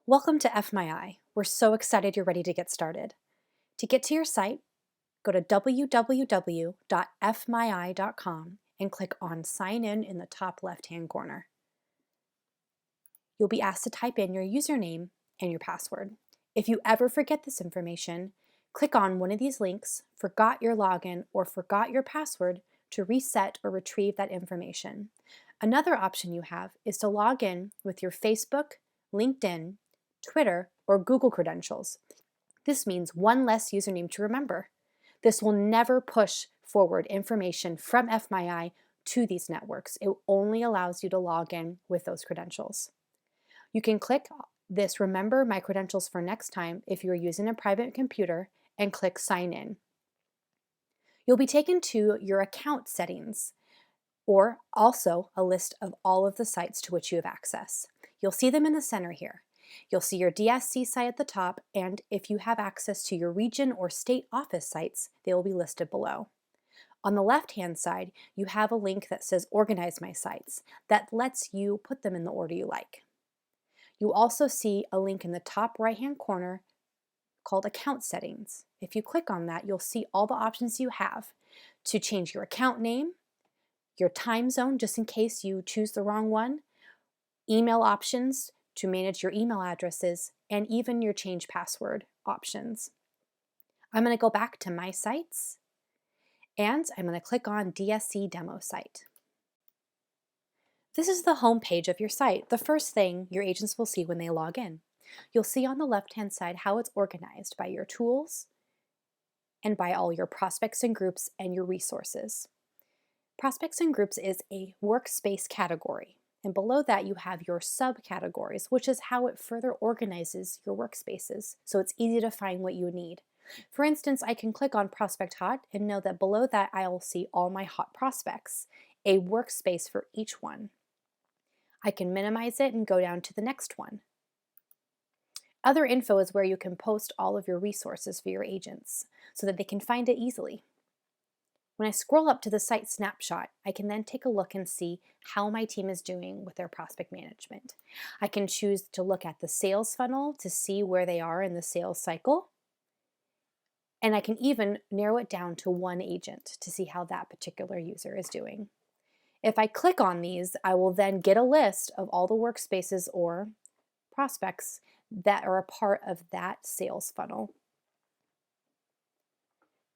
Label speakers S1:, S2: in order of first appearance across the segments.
S1: Welcome to FMYI. We're so excited you're ready to get started. To get to your site, go to www.fmyi.com and click on Sign in the top left-hand corner. You'll be asked to type in your username and your password. If you ever forget this information, click on one of these links, Forgot Your Login or Forgot Your Password, to reset or retrieve that information. Another option you have is to log in with your Facebook, LinkedIn, Twitter, or Google credentials. This means one less username to remember. This will never push forward information from FMYI to these networks. It only allows you to log in with those credentials. You can click this Remember My Credentials for Next Time if you're using a private computer and click Sign In. You'll be taken to your account settings or also a list of all of the sites to which you have access. You'll see them in the center here. You'll see your DSC site at the top, and if you have access to your region or state office sites, they will be listed below. On the left-hand side, you have a link that says Organize My Sites that lets you put them in the order you like. You also see a link in the top right-hand corner called Account Settings. If you click on that, you'll see all the options you have to change your account name, your time zone just in case you choose the wrong one, email options to manage your email addresses, and even your change password options. I'm going to go back to My Sites, and I'm going to click on DSC Demo Site. This is the home page of your site, the first thing your agents will see when they log in. You'll see on the left-hand side how it's organized by your tools and by all your prospects and groups and your resources. Prospects and groups is a workspace category. And below that, you have your subcategories, which is how it further organizes your workspaces, so it's easy to find what you need. For instance, I can click on Prospect Hot and know that below that I will see all my hot prospects, a workspace for each one. I can minimize it and go down to the next one. Other info is where you can post all of your resources for your agents so that they can find it easily. When I scroll up to the site snapshot, I can then take a look and see how my team is doing with their prospect management. I can choose to look at the sales funnel to see where they are in the sales cycle. And I can even narrow it down to one agent to see how that particular user is doing. If I click on these, I will then get a list of all the workspaces or prospects that are a part of that sales funnel.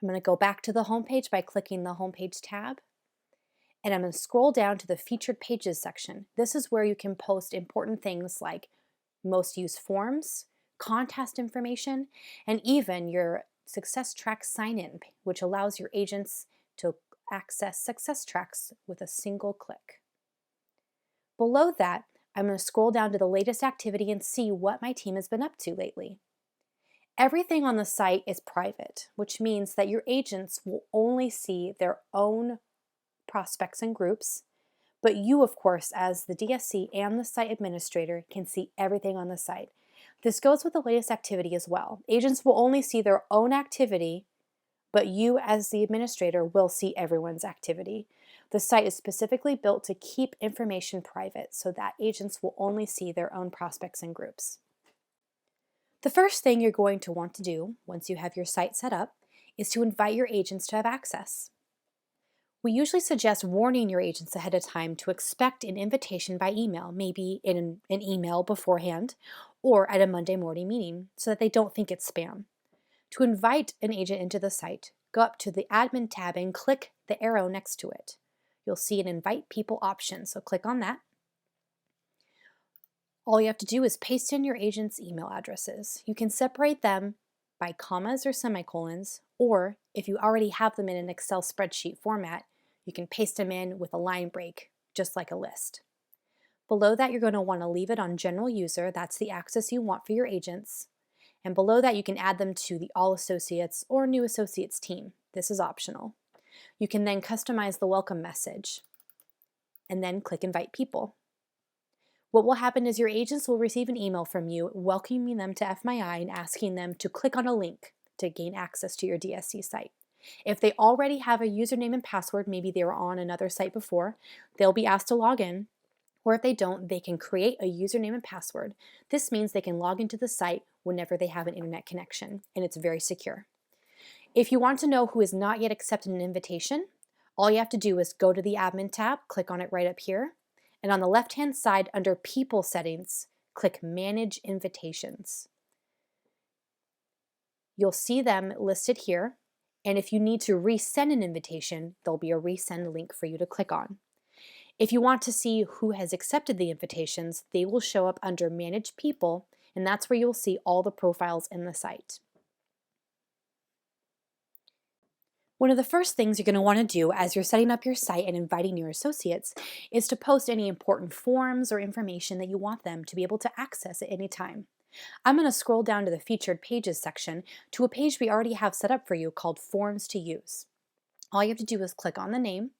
S1: I'm going to go back to the homepage by clicking the homepage tab, and I'm going to scroll down to the featured pages section. This is where you can post important things like most used forms, contest information, and even your success track sign-in, which allows your agents to access success tracks with a single click. Below that, I'm going to scroll down to the latest activity and see what my team has been up to lately. Everything on the site is private, which means that your agents will only see their own prospects and groups, but you, of course, as the DSC and the site administrator, can see everything on the site. This goes with the latest activity as well. Agents will only see their own activity, but you, as the administrator, will see everyone's activity. The site is specifically built to keep information private so that agents will only see their own prospects and groups. The first thing you're going to want to do once you have your site set up is to invite your agents to have access. We usually suggest warning your agents ahead of time to expect an invitation by email, maybe in an email beforehand or at a Monday morning meeting, so that they don't think it's spam. To invite an agent into the site, go up to the Admin tab and click the arrow next to it. You'll see an Invite People option, so click on that. All you have to do is paste in your agent's email addresses. You can separate them by commas or semicolons, or if you already have them in an Excel spreadsheet format, you can paste them in with a line break, just like a list. Below that, you're going to want to leave it on General User. That's the access you want for your agents. And below that, you can add them to the All Associates or New Associates team. This is optional. You can then customize the welcome message and then click Invite People. What will happen is your agents will receive an email from you welcoming them to FMYI and asking them to click on a link to gain access to your DSC site. If they already have a username and password, maybe they were on another site before, they'll be asked to log in, Or if they don't, they can create a username and password. This means they can log into the site whenever they have an internet connection, and it's very secure. If you want to know who has not yet accepted an invitation, all you have to do is go to the admin tab, click on it right up here, and on the left-hand side under People Settings, click Manage Invitations. You'll see them listed here, and if you need to resend an invitation, there'll be a resend link for you to click on. If you want to see who has accepted the invitations, they will show up under Manage People, and that's where you'll see all the profiles in the site. One of the first things you're going to want to do as you're setting up your site and inviting your associates is to post any important forms or information that you want them to be able to access at any time. I'm going to scroll down to the Featured Pages section to a page we already have set up for you called Forms to Use. All you have to do is click on the name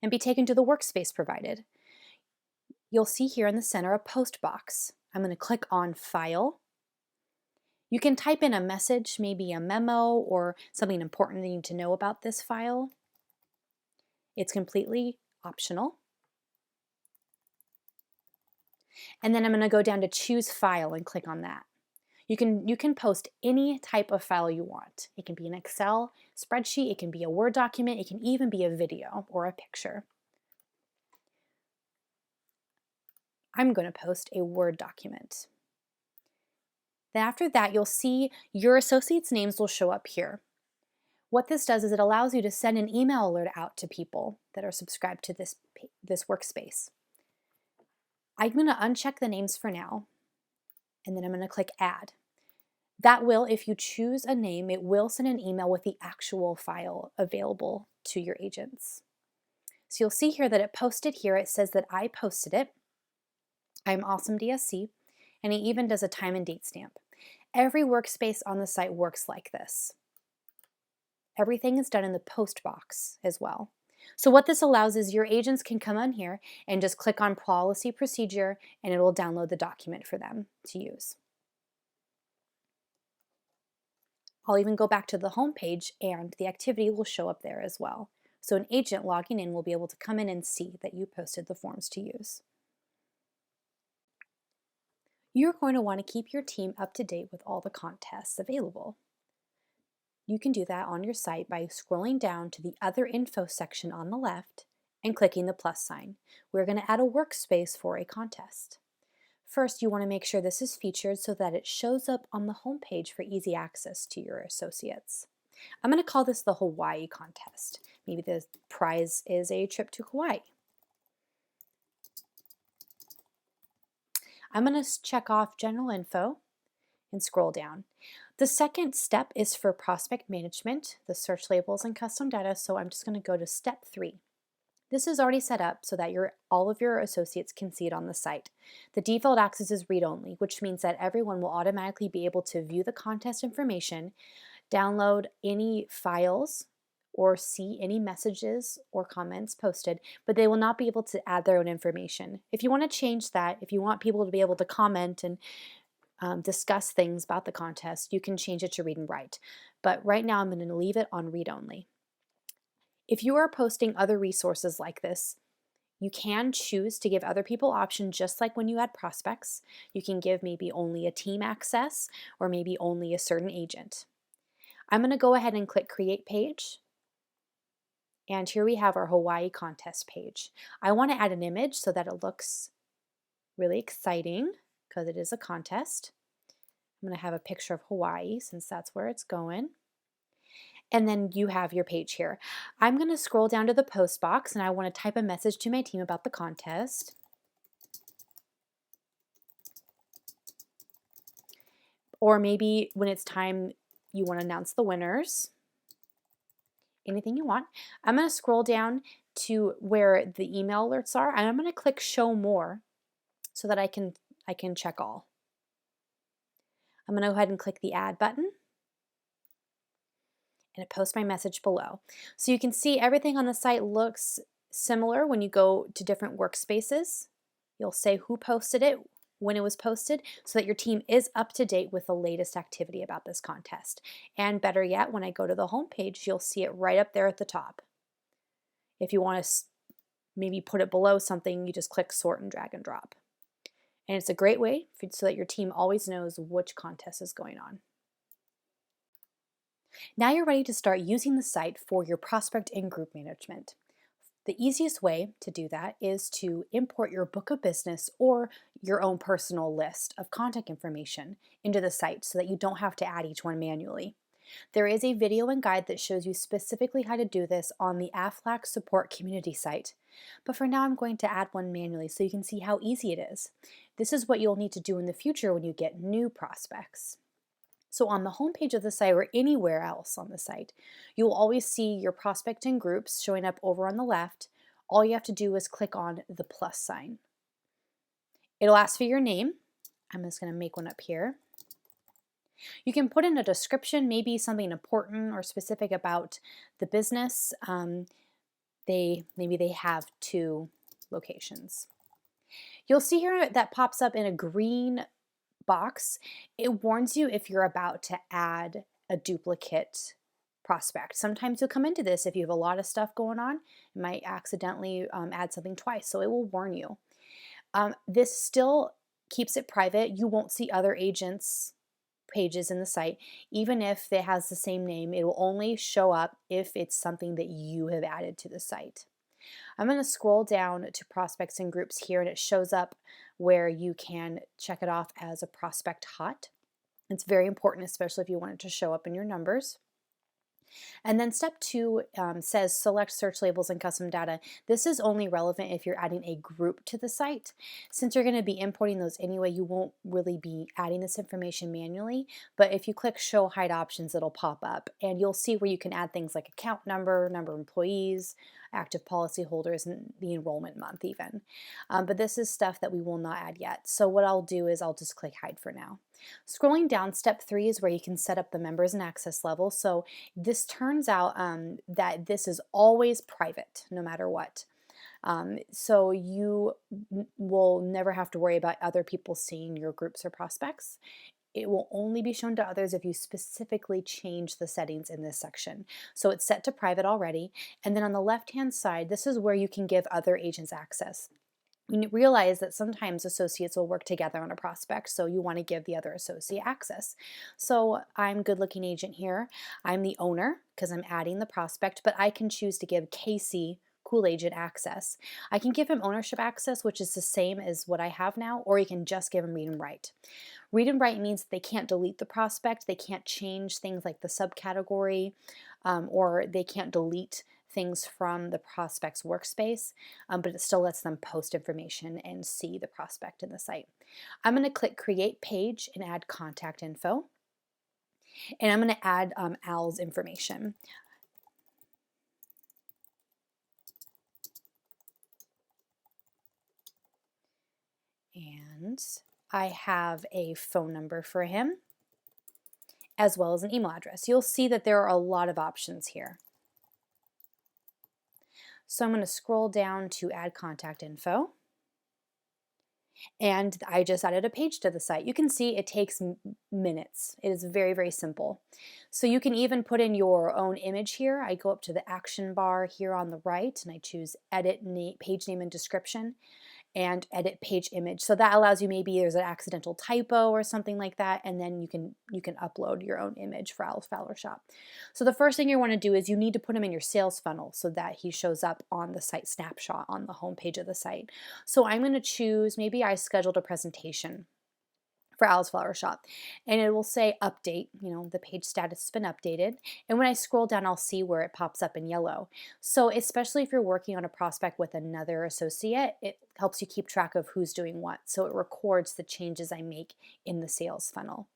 S1: and be taken to the workspace provided. You'll see here in the center a post box. I'm going to click on File. You can type in a message, maybe a memo or something important you need to know about this file. It's completely optional. And then I'm going to go down to Choose File and click on that. You can post any type of file you want. It can be an Excel spreadsheet, it can be a Word document, it can even be a video or a picture. I'm going to post a Word document. Then after that, you'll see your associates' names will show up here. What this does is it allows you to send an email alert out to people that are subscribed to this workspace. I'm going to uncheck the names for now, and then I'm going to click Add. That will, if you choose a name, it will send an email with the actual file available to your agents. So you'll see here that it posted here. It says that I posted it. I'm Awesome DSC, and it even does a time and date stamp. Every workspace on the site works like this. Everything is done in the post box as well. So what this allows is your agents can come on here and just click on Policy Procedure, and it will download the document for them to use. I'll even go back to the home page and the activity will show up there as well. So an agent logging in will be able to come in and see that you posted the forms to use. You're going to want to keep your team up to date with all the contests available. You can do that on your site by scrolling down to the Other Info section on the left and clicking the plus sign. We're going to add a workspace for a contest. First, you want to make sure this is featured so that it shows up on the home page for easy access to your associates. I'm going to call this the Hawaii contest. Maybe the prize is a trip to Hawaii. I'm going to check off General Info and scroll down. The second step is for prospect management, the search labels and custom data, so I'm just going to go to step 3. This is already set up so that all of your associates can see it on the site. The default access is read-only, which means that everyone will automatically be able to view the contest information, download any files, or see any messages or comments posted, but they will not be able to add their own information. If you want to change that, if you want people to be able to comment and discuss things about the contest, you can change it to read and write. But right now I'm going to leave it on read-only. If you are posting other resources like this, you can choose to give other people options just like when you had prospects. You can give maybe only a team access or maybe only a certain agent. I'm going to go ahead and click Create Page. And here we have our Hawaii contest page. I want to add an image so that it looks really exciting because it is a contest. I'm going to have a picture of Hawaii since that's where it's going. And then you have your page here. I'm going to scroll down to the post box and I want to type a message to my team about the contest. Or maybe when it's time you want to announce the winners. Anything you want. I'm going to scroll down to where the email alerts are and I'm going to click Show More so that I can check all. I'm going to go ahead and click the Add button and it posts my message below. So you can see everything on the site looks similar when you go to different workspaces. You'll say who posted it, when it was posted, so that your team is up to date with the latest activity about this contest. And better yet, when I go to the home page, you'll see it right up there at the top. If you want to maybe put it below something, you just click sort and drag and drop. And it's a great way so that your team always knows which contest is going on. Now you're ready to start using the site for your prospect and group management. The easiest way to do that is to import your book of business or your own personal list of contact information into the site so that you don't have to add each one manually. There is a video and guide that shows you specifically how to do this on the AFLAC support community site. But for now, I'm going to add one manually so you can see how easy it is. This is what you'll need to do in the future when you get new prospects. So on the homepage of the site or anywhere else on the site, you'll always see your prospect and groups showing up over on the left. All you have to do is click on the plus sign. It'll ask for your name. I'm just going to make one up here. You can put in a description, maybe something important or specific about the business. Maybe they have 2 locations. You'll see here that pops up in a green box. It warns you if you're about to add a duplicate prospect. Sometimes you'll come into this if you have a lot of stuff going on. You might accidentally add something twice, so it will warn you. This still keeps it private. You won't see other agents' pages in the site. Even if it has the same name, it will only show up if it's something that you have added to the site. I'm going to scroll down to prospects and groups here, and it shows up where you can check it off as a prospect hot. It's very important, especially if you want it to show up in your numbers. And then step 2 says select search labels and custom data. This is only relevant if you're adding a group to the site. Since you're going to be importing those anyway, you won't really be adding this information manually, but if you click show hide options, it'll pop up and you'll see where you can add things like account number, number of employees, active policy holders, and the enrollment month even. But this is stuff that we will not add yet. So what I'll do is I'll just click hide for now. Scrolling down, step 3 is where you can set up the members and access level. So this turns out that this is always private, no matter what. So you will never have to worry about other people seeing your groups or prospects. It will only be shown to others if you specifically change the settings in this section. So it's set to private already. And then on the left-hand side, this is where you can give other agents access. You realize that sometimes associates will work together on a prospect, so you want to give the other associate access. So I'm Good Looking Agent here. I'm the owner because I'm adding the prospect, but I can choose to give Casey, Cool Agent, access. I can give him ownership access, which is the same as what I have now, or you can just give him read and write. Read and write means they can't delete the prospect, they can't change things like the subcategory, or they can't delete things from the prospect's workspace, but it still lets them post information and see the prospect in the site. I'm going to click Create Page and add contact info, and I'm going to add Al's information. And I have a phone number for him, as well as an email address. You'll see that there are a lot of options here. So I'm going to scroll down to add contact info. And I just added a page to the site. You can see it takes minutes. It is very, very simple. So you can even put in your own image here. I go up to the action bar here on the right and I choose edit page name and description and edit page image. So that allows you, maybe there's an accidental typo or something like that, and then you can upload your own image for Al's Flower Shop. So the first thing you want to do is you need to put him in your sales funnel so that he shows up on the site snapshot on the home page of the site. So I'm going to choose, maybe I scheduled a presentation for Al's Flower Shop, and it will say update, the page status has been updated. And when I scroll down, I'll see where it pops up in yellow. So especially if you're working on a prospect with another associate, it helps you keep track of who's doing what. So it records the changes I make in the sales funnel.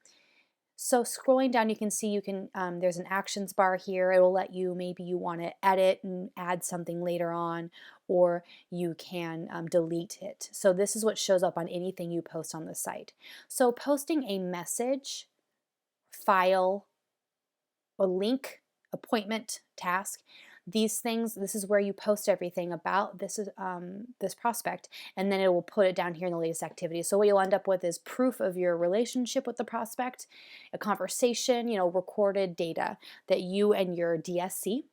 S1: So scrolling down, you can see there's an actions bar here. It will let you, maybe you want to edit and add something later on, or you can delete it. So this is what shows up on anything you post on the site. So posting a message, file, a link, appointment, task, these things, this is where you post everything about this prospect, and then it will put it down here in the latest activity. So what you'll end up with is proof of your relationship with the prospect, a conversation, recorded data that you and your DSC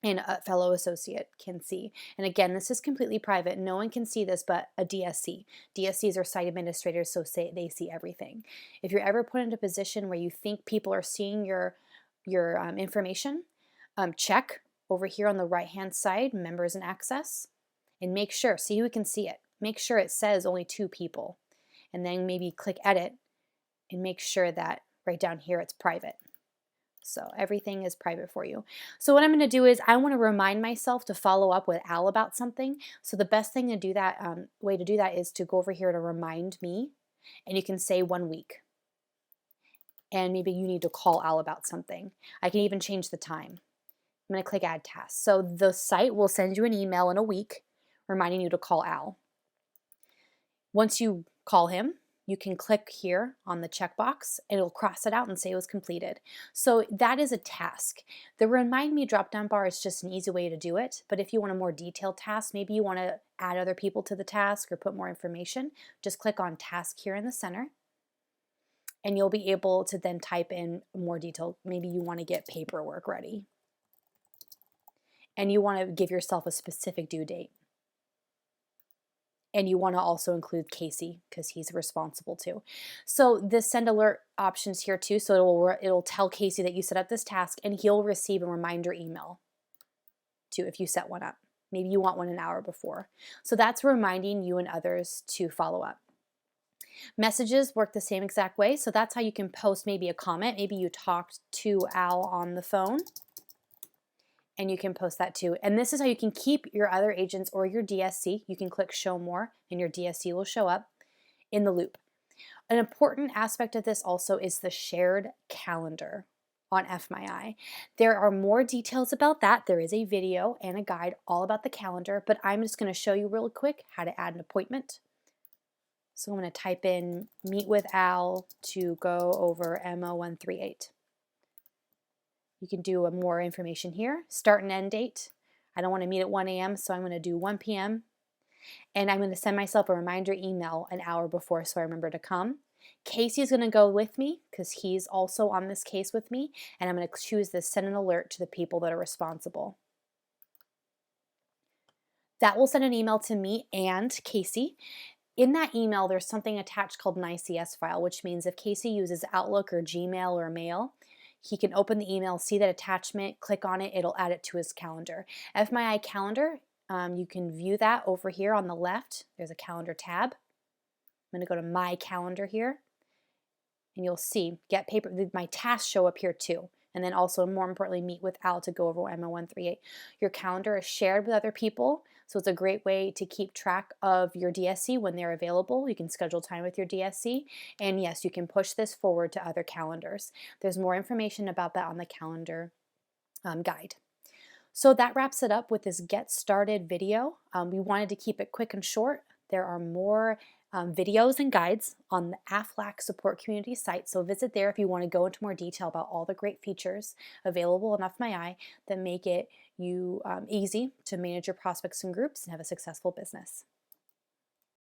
S1: and a fellow associate can see. And again, this is completely private. No one can see this but a DSC. DSCs are site administrators, so they see everything. If you're ever put into a position where you think people are seeing your information, check over here on the right-hand side, members and access, and make sure, see who can see it. Make sure it says only 2 people. And then maybe click edit and make sure that right down here it's private. So everything is private for you. So what I'm going to do is I want to remind myself to follow up with Al about something. So the best thing to do that, way to do that is to go over here to remind me, and you can say 1 week. And maybe you need to call Al about something. I can even change the time. I'm going to click add task. So the site will send you an email in a week reminding you to call Al. Once you call him, you can click here on the checkbox and it'll cross it out and say it was completed. So that is a task. The remind me drop-down bar is just an easy way to do it, but if you want a more detailed task, maybe you want to add other people to the task or put more information, just click on task here in the center and you'll be able to then type in more detail. Maybe you want to get paperwork ready and you want to give yourself a specific due date. And you want to also include Casey because he's responsible too. So the send alert options here too. So it'll tell Casey that you set up this task and he'll receive a reminder email too if you set one up. Maybe you want one an hour before. So that's reminding you and others to follow up. Messages work the same exact way. So that's how you can post maybe a comment. Maybe you talked to Al on the phone. And you can post that too. And this is how you can keep your other agents or your DSC. You can click show more and your DSC will show up in the loop. An important aspect of this also is the shared calendar on FMYI. There are more details about that. There is a video and a guide all about the calendar, but I'm just going to show you real quick how to add an appointment. So I'm going to type in meet with Al to go over MO138. You can do more information here. Start and end date. I don't want to meet at 1 a.m., so I'm going to do 1 p.m. And I'm going to send myself a reminder email an hour before so I remember to come. Casey is going to go with me because he's also on this case with me. And I'm going to choose this send an alert to the people that are responsible. That will send an email to me and Casey. In that email, there's something attached called an ICS file, which means if Casey uses Outlook or Gmail or Mail, he can open the email, see that attachment, click on it, it'll add it to his calendar. FMYI calendar, you can view that over here on the left. There's a calendar tab. I'm going to go to my calendar here, and you'll see get paper. My tasks show up here too. And then also, more importantly, meet with Al to go over MO138. Your calendar is shared with other people, so it's a great way to keep track of your DSC when they're available. You can schedule time with your DSC, and yes, you can push this forward to other calendars. There's more information about that on the calendar guide. So that wraps it up with this Get Started video. We wanted to keep it quick and short. There are more videos and guides on the AFLAC support community site, so visit there if you want to go into more detail about all the great features available in FMYI that make it easy to manage your prospects and groups and have a successful business.